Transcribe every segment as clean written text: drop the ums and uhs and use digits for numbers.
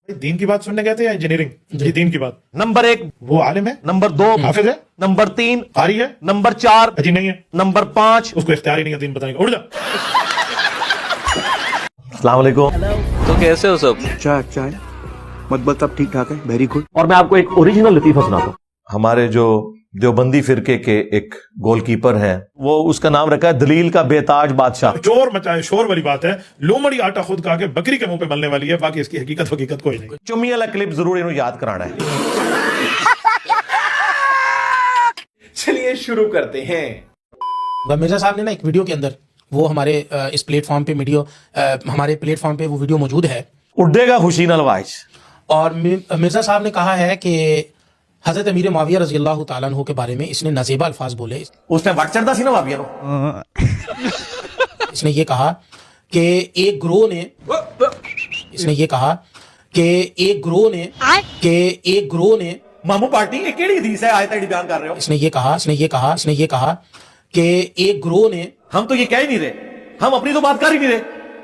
دین کی بات سننے گئے تھے یا انجینئرنگ؟ جی دین کی بات. نمبر 1 وہ عالم ہے، نمبر 2 حافظ ہے، نمبر 3 قاری ہے، نمبر 4 جی نہیں ہے، نمبر 5. اس کو اختیار ہی نہیں ہے دین بتانے کا. اڑ جا. السلام علیکم. تو کیسے ہو سب؟ چائے مطلب سب ٹھیک ٹھاک ہے. Very good. اور میں آپ کو ایک اوریجنل لطیفہ سناتا ہوں. ہمارے جو دیوبندی فرقے کے ایک گول کیپر ہیں، وہ اس کا نام رکھا ہے دلیل کا بے تاج بادشاہ. چور مچائے شور والی بات ہے. لومڑی آٹا خود کھا کے بکری کے منہ پہ ملنے والی ہے، باقی اس کی حقیقت کوئی نہیں. چمی والا کلپ ضرور انہوں یاد کرانا ہے. چلیے شروع کرتے ہیں. مرزا صاحب نے نا ایک ویڈیو کے اندر، وہ ہمارے اس پلیٹ فارم پہ ہمارے پلیٹ فارم پہ وہ ویڈیو موجود ہے. اڈے گا خوشی نلوائش. اور مرزا صاحب نے کہا ہے کہ حضرت امیر معاویہ رضی اللہ تعالیٰ عنہ کے بارے میں اس نے نازیبہ الفاظ بولے. اس نے وٹ چڑھتا سی نا بابیا نو. اس نے یہ کہا کہ ایک گروہ نے مامو پارٹی یہ کیڑی حدیث ہے آیت بیان کر رہے ہو؟ اس نے یہ کہا کہ ایک گروہ نے، ہم تو یہ کہہ ہی نہیں رہے، ہم اپنی تو بات کر ہی نہیں رہے.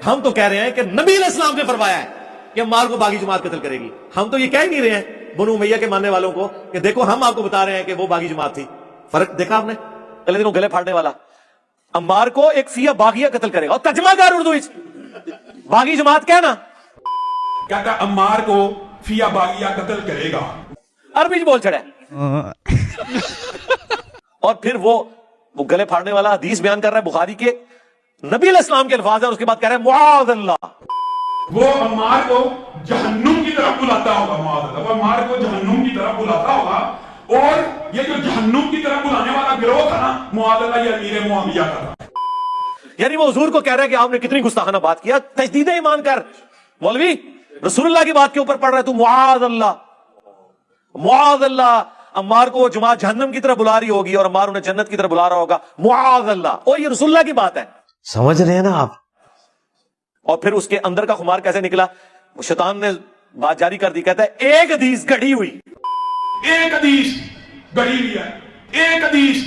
ہم تو کہہ رہے ہیں کہ نبی علیہ السلام نے فرمایا ہے کہ عمار کو باغی جماعت قتل کرے گی. ہم تو یہ کہہ ہی نہیں رہے ہیں بنو امیہ کے ماننے والوں کو کہ دیکھو ہم آپ کو بتا رہے ہیں کہ وہ باغی جماعت تھی. فرق دیکھا آپ نے؟ پہلے دنوں گلے پھاڑنے والا عمار کو ایک فیہ باغیہ قتل کرے گا، اور ترجمہ کر اردو وچ باغی جماعت کہنا کہتا عمار کو فیہ باغیہ قتل کرے گا، عربی بول چھڑا ہے. اور پھر وہ گلے پھاڑنے والا حدیث بیان کر رہا ہے بخاری کے، نبی علیہ السلام کے الفاظ ہیں، اور اس کے بعد کہہ رہا ہے معاذ اللہ. وہ عمار کو جہنم کی طرف بلاتا ہوگا. معاذ اللہ، وہ عمار کو جہنم کی طرف بلاتا ہوگا. اور یہ جو جہنم کی طرف بلانے والا گروہ تھا نا، معاذ اللہ، یہ امیر معاویہ کا تھا. یعنی وہ حضور کو کہہ رہا ہے کہ آپ نے کتنی گستاخانہ بات کیا. تجدید ایمان کر مولوی، رسول اللہ کی بات کے اوپر پڑھ رہا ہے تو معاذ اللہ. عمار کو جماعت جہنم کی طرف بلا رہی ہوگی اور عمار انہیں جنت کی طرف بلا رہا ہوگا. معاذ اللہ. اور یہ رسول اللہ کی بات ہے. سمجھ رہے ہیں نا آپ؟ اور پھر اس کے اندر کا خمار کیسے نکلا؟ شیطان نے بات جاری کر دی، کہتا ہے ایک حدیث گڑھی ہوئی، ایک حدیث گڑھی ہوئی ہے، ایک حدیث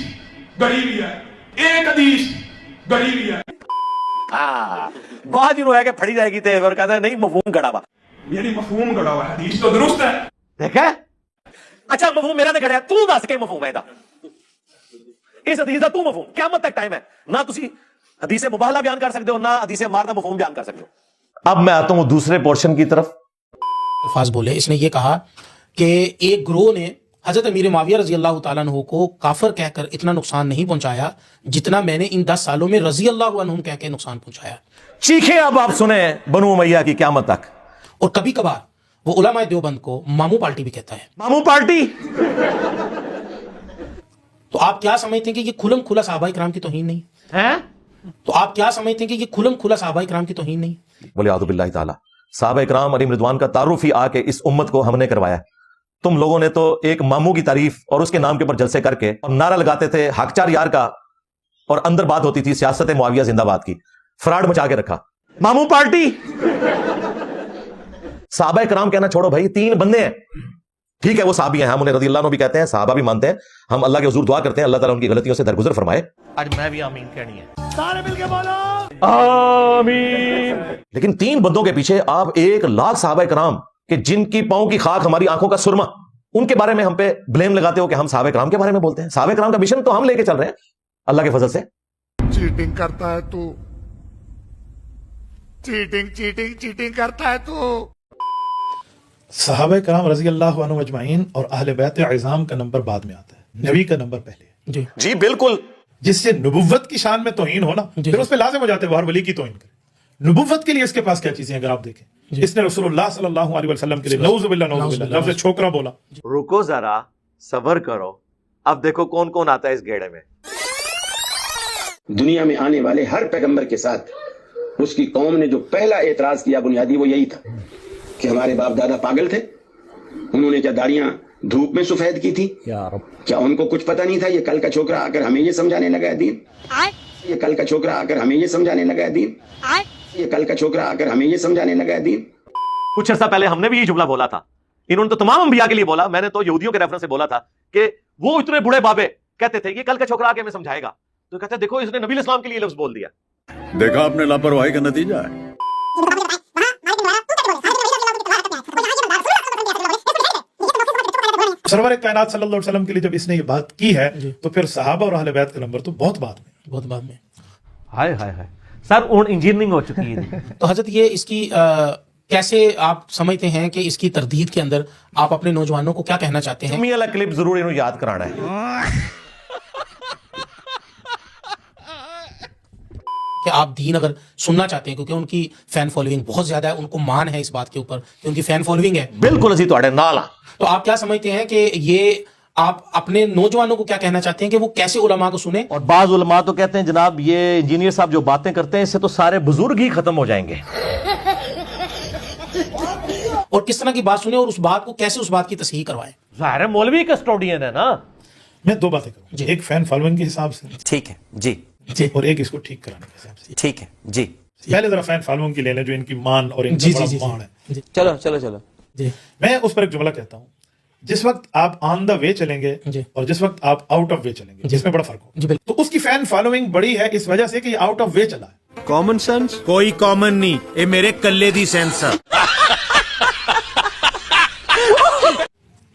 گڑھی ہوئی ہے، ایک حدیث گڑھی ہوئی ہے. بات جنہوں ہے کہ پھڑی جائے گی تے، اور کہتا ہے نہیں مفہوم گڑا ہوا. یعنی مفہوم گڑا ہوا ہے، حدیث تو درست ہے. دیکھا؟ اچھا مفہوم میرا نے گڑیا، تو دس کے مفہوم ہے دا اس حدیث دا تو مفہوم. قیامت تک ٹائم ہے، نہ تسی حدیث مباہلہ بیان کر سکتے ہو، نہ حدیث عمار دا مفہوم بیان کر سکتے ہو. اب میں آتا ہوں دوسرے پورشن کی طرف. الفاظ بولے. اس نے یہ کہا کہ ایک گروہ نے حضرت امیر معاویہ رضی اللہ تعالیٰ عنہ کو کافر کہہ کر اتنا نقصان نہیں پہنچایا جتنا میں نے ان 10 سالوں میں رضی اللہ عنہم کہہ کے نقصان پہنچایا. چیخیں اب آپ سنیں بنو امیہ کی قیامت تک. اور کبھی کبھار وہ علماء دیوبند کو مامو پارٹی بھی کہتا ہے. مامو پارٹی. تو آپ کیا سمجھتے ہیں کہ یہ کھلم کھلا صحابہ کرام کی توہین نہیں ہے؟ تو آپ کیا سمجھتے ہیں کہ یہ کھلم کھلا صحابہ کرام کی توہین نہیں؟ بولے اعوذ باللہ تعالی. صحابہ کرام علیہم رضوان کا تعارف ہی آ کے اس امت کو ہم نے کروایا. تم لوگوں نے تو ایک مامو کی تعریف اور اس کے نام کے اوپر جلسے کر کے اور نعرہ لگاتے تھے حق چار یار کا، اور اندر بات ہوتی تھی سیاست معاویہ زندہ باد کی. فراڈ مچا کے رکھا. مامو پارٹی. صحابہ کرام کہنا چھوڑو بھائی، 3 بندے ہیں. ٹھیک ہے وہ صحابی ہیں، ہم انہیں رضی اللہ عنہ بھی کہتے ہیں، صحابہ بھی مانتے ہیں. ہم اللہ کے حضور دعا کرتے ہیں اللہ تعالیٰ ان کی غلطیوں سے درگزر فرمائے. آج میں بھی آمین کہنی ہے. سارے مل کے بولو آمین. لیکن 3 بندوں کے پیچھے آپ 1 لاکھ صحابہ کرام کہ جن کی پاؤں کی خاک ہماری آنکھوں کا سرما، ان کے بارے میں ہم پہ بلیم لگاتے ہو کہ ہم صحابہ کرام کے بارے میں بولتے ہیں. صحابہ کرام کا مشن تو ہم لے کے چل رہے ہیں اللہ کے فضل سے. چیٹنگ کرتا ہے تو، چیٹنگ کرتا ہے تو. صحابہ کرام رضی اللہ عنہ اجمعین اور اہل بیت اعظام کا نمبر بعد میں آتا ہے، نبی کا نمبر پہلے. جی بالکل. جس سے نبوت کی شان میں توہین ہونا، پھر اس پہ لازم ہو جاتے ہیں وہ ہر ولی کی توہین کرے. نبوت کے لیے اس کے پاس کیا چیزیں ہیں اگر آپ دیکھیں، اس نے رسول اللہ صلی اللہ علیہ وسلم کے لیے نعوذ باللہ لفظ چھوکرا بولا. رکو ذرا، صبر کرو، اب دیکھو کون کون آتا ہے اس گیڑے میں. دنیا میں آنے والے ہر پیغمبر کے ساتھ اس کی قوم نے جو پہلا اعتراض کیا بنیادی وہ یہی تھا کہ ہمارے باپ دادا پاگل تھے، انہوں نے کیا داڑیاں دھوپ میں سفید کی تھی؟ کیا ان کو کچھ پتہ نہیں تھا یہ کل کا چھوکرا آ کر ہمیں یہ سمجھانے لگا ہے دین؟ یہ کل کا چھوکرا آ کر ہمیں یہ سمجھانے لگا ہے دین؟ یہ کل کا چھوکرا آ کر ہمیں یہ سمجھانے لگا ہے دین؟ کچھ عرصہ پہلے ہم نے بھی یہ جملہ بولا تھا. انہوں نے تو تمام انبیاء کے لیے بولا، میں نے تو یہودیوں کے ریفرنس سے بولا تھا کہ وہ اتنے بڑے بابے کہتے تھے یہ کل کا چھوکرا آ کے ہمیں سمجھائے گا. تو کہتے دیکھو اس نے نبی علیہ السلام کے لیے لفظ بول دیا. دیکھا آپ نے لاپرواہی کا نتیجہ ہے. सरवर कायनात सल्लल्लाहु अलैहि वसल्लम के लिए जब इसने ये बात की है तो फिर सहाबा और अहले बैत का नंबर तो बहुत बाद में। बहुत बाद में। हाय हाय हाय सर हुण इंजीनियरिंग हो चुकी है। तो हजरत ये इसकी कैसे आप समझते हैं कि इसकी तरदीद के अंदर आप अपने नौजवानों को क्या कहना चाहते हैं? वाला क्लिप जरूर इन्हों याद कराना है कि आप दीन अगर सुनना चाहते हैं, क्योंकि उनकी फैन फॉलोइंग बहुत ज्यादा है, उनको मान है इस बात के ऊपर कि उनकी फैन फॉलोइंग है। बिल्कुल असी तुहाडे नाल हां। तो आप क्या समझते हैं कि ये आप अपने नौजवानों को क्या कहना चाहते हैं कि वो कैसे उलमा को सुने? और बाज उलमा तो कहते हैं जनाब ये इंजीनियर साहब जो बातें करते हैं इससे तो सारे बुजुर्ग ही खत्म हो जाएंगे। और किस तरह की बात सुने और उस बात को कैसे उस बात की तस्हीह करवाएं? ज़ाहिर है मौलवी कस्टोडियन है ना। मैं दो बातें करूँ, एक फैन फॉलोइंग के हिसाब से ठीक है जी, और एक इसको ठीक कराने के हिसाब से। ठीक है जी, पहले जरा फैन फॉलोइंग की ले लें जो इनकी मान और इनका बड़ा मान है। चलो चलो चलो जी मैं उस पर एक जुमला कहता हूँ, जिस वक्त आप ऑन द वे चलेंगे जी। और जिस वक्त आप आउट ऑफ वे चलेंगे जिसमें बड़ा फर्क जी, हो, तो उसकी फैन फॉलोइंग बड़ी है इस वजह से कि ये आउट ऑफ वे चला है। कॉमन सेंस कोई कॉमन नहीं, ये मेरे कल्ले दी सेंस है।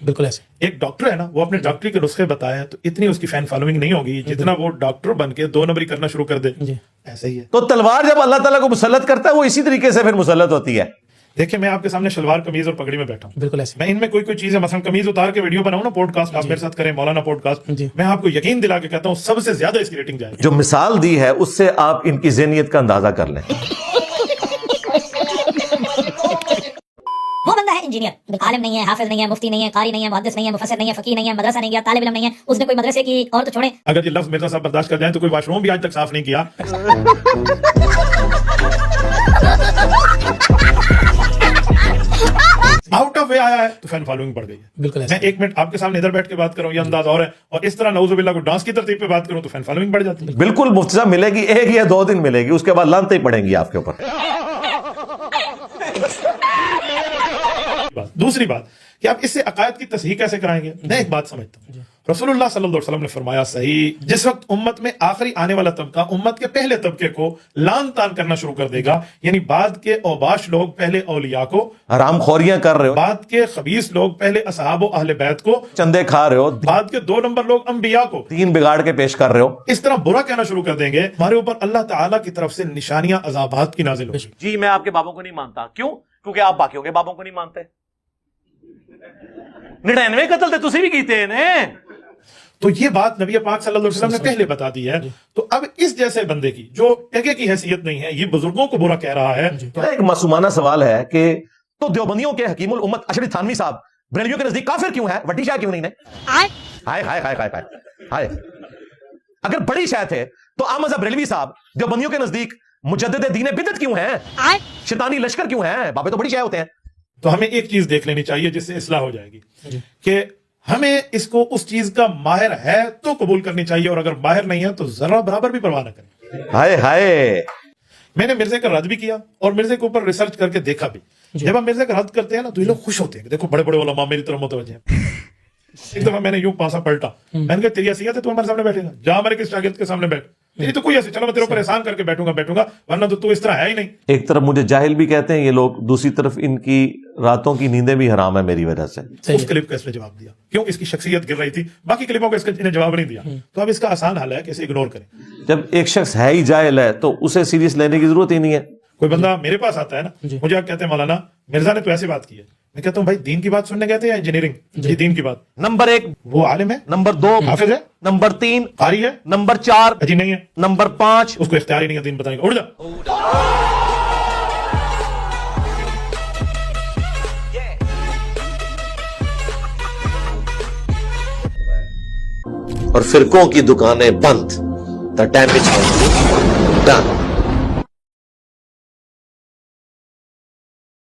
बिल्कुल ऐसे। एक डॉक्टर है ना, वो अपने डॉक्टरी के नुस्खे बताए तो इतनी उसकी फैन फॉलोइंग नहीं होगी जितना वो डॉक्टर बन के 2 नंबरी करना शुरू कर दे। जी। ऐसा ही है। तो तलवार जब अल्लाह ताला को मुसल्लत करता है वो इसी तरीके से फिर मुसल्लत होती है। देखिए मैं आपके सामने शलवार कमीज और पगड़ी में बैठा हूँ, बिल्कुल ऐसे। मैं इनमें कोई कोई चीज है, मसलन कमीज उतार के वीडियो बनाऊं ना, पॉडकास्ट आप मेरे साथ करें, मौलाना पॉडकास्ट, जी। मैं आपको यकीन दिला के कहता हूँ सबसे ज्यादा इसकी रेटिंग जाएगी। जो मिसाल दी है उससे आप इनकी ज़हनियत का अंदाजा कर लें। वो बंदा है इंजीनियर, आलिम नहीं है, हाफिज नहीं है, मुफ्ती नहीं है, कारी नहीं है, मुहद्दिस नहीं है, मुफस्सिर नहीं है, फकीह नहीं है, मदरसा नहीं गया, तालिब इल्म नहीं है, उसने कोई मदरसे की और तो छोड़े। अगर ये लफ्ज मिर्जा साहब बर्दाश्त कर जाए तो कोई वॉशरूम भी आज तक साफ नहीं किया। आउट ऑफ वे आया है तो फैन फॉलोइंग बढ़ गई है। बिल्कुल ऐसे। मैं 1 मिनट आपके सामने इधर बैठ के बात करूं, ये अंदाज और है, और इस तरह नऊजुबिल्लाह को डांस की तरतीब पे बात करूं तो फैन फॉलोइंग बढ़ जाती है। बिल्कुल मुफ्ती साहब मिलेगी, 1 या 2 दिन मिलेगी, उसके बाद लानतें ही पड़ेंगी आपके ऊपर। दूसरी बात कि आप इससे अकायद की तस्हीह कैसे कराएंगे? मैं एक बात समझता हूं, रसूलुल्लाह सल्लल्लाहु अलैहि वसल्लम ने फरमाया सही, जिस वक्त उम्मत में आखिरी आने वाला तबका उम्मत के पहले तबके को लान तान करना शुरू कर देगा, यानी बाद के औबाश लोग पहले औलिया को हरामखोरियां कर रहे हो, बाद के खबीस लोग पहले असहाब और अहले बैत को, चंदे खा रहे हो, बाद के 2 नंबर लोग अंबिया को 3 बिगाड़ के पेश कर रहे हो, इस तरह बुरा कहना शुरू कर देंगे, हमारे ऊपर अल्लाह ताला की तरफ से निशानियां अज़ाबात की नाजिल होगी। जी मैं आपके बाबों को नहीं मानता। क्यों? क्योंकि आप बाकियों के बाबों को नहीं मानते। 99 कत्ल थे तुसी भी कीते ने। तो ये बात नबी पाक सल्लल्लाहु अलैहि वसल्लम ने पहले बता दी है। तो अब इस जैसे बंदे की जो टके की हैसियत नहीं है, ये बुजुर्गों को बुरा कह रहा है। तो एक मासूमाना सवाल है कि तो देवबंदियों के हकीमुल उम्मत अशरफ थानवी साहब बरेलवियों के नजदीक काफिर क्यों है? वड्डी शाह क्यों नहीं? हाय हाय हाय हाय हाय हाय। अगर बड़ी शाह थे तो अहमद बरेलवी साहब देवबंदियों के नजदीक मुजद्दिद दीन बिदअत क्यों है? शैतानी लश्कर क्यों है? बाबे तो बड़ी शाह होते हैं। तो हमें एक चीज देख लेनी चाहिए जिससे इस्लाह हो जाएगी कि हमें इसको उस चीज का माहिर है तो कबूल करनी चाहिए, और अगर माहिर नहीं है तो जरा बराबर भी परवाह न करें। हाय हाय। मैंने मिर्जे का रद्द भी किया और मिर्जे के ऊपर रिसर्च करके देखा भी। जब हम मिर्जे का रद्द करते हैं ना तो ये लोग खुश होते हैं, देखो बड़े बड़े उलमा मेरी तरफ मुतवज्जे हैं। एक दफा मैंने यूं पासा पलटा, मैंने कहा तेरी हैसियत है तू हमारे सामने बैठेगा, जा हमारे किस शागिर्द के सामने बैठ। तेरी तो कोई ऐसी, चलो मैं तेरे ऊपर एहसान करके बैठूंगा, वरना तो तू इस तरह है ही नहीं। एक तरफ मुझे जाहिल भी कहते हैं ये लोग, दूसरी तरफ इनकी रातों की नींदें भी हराम है मेरी वजह से। उस क्लिप का इसने जवाब दिया, क्यों? इसकी शख्सियत गिर रही थी, बाकी क्लिपों का इसने जवाब नहीं दिया। तो अब इसका आसान हल है कि इसे इग्नोर करें। जब एक शख्स है ही जाहिल है तो उसे सीरियस लेने की जरूरत ही नहीं है। कोई बंदा मेरे पास आता है ना, मुझे आप कहते हैं मौलाना मिर्जा ने तो ऐसी बात की है, मैं कहता हूं भाई दीन की बात सुनने गए थे या इंजीनियरिंग? जी दीन की बात। नंबर 1 वो आलिम है, नंबर 2 हाफिज है, नंबर 3 कारी है, नंबर 4 अजी नहीं है, नंबर 5 उसको इख्तियार ही नहीं है दीन बताने का, उड़ जा। और फिरकों की दुकानें बंद। The damage done.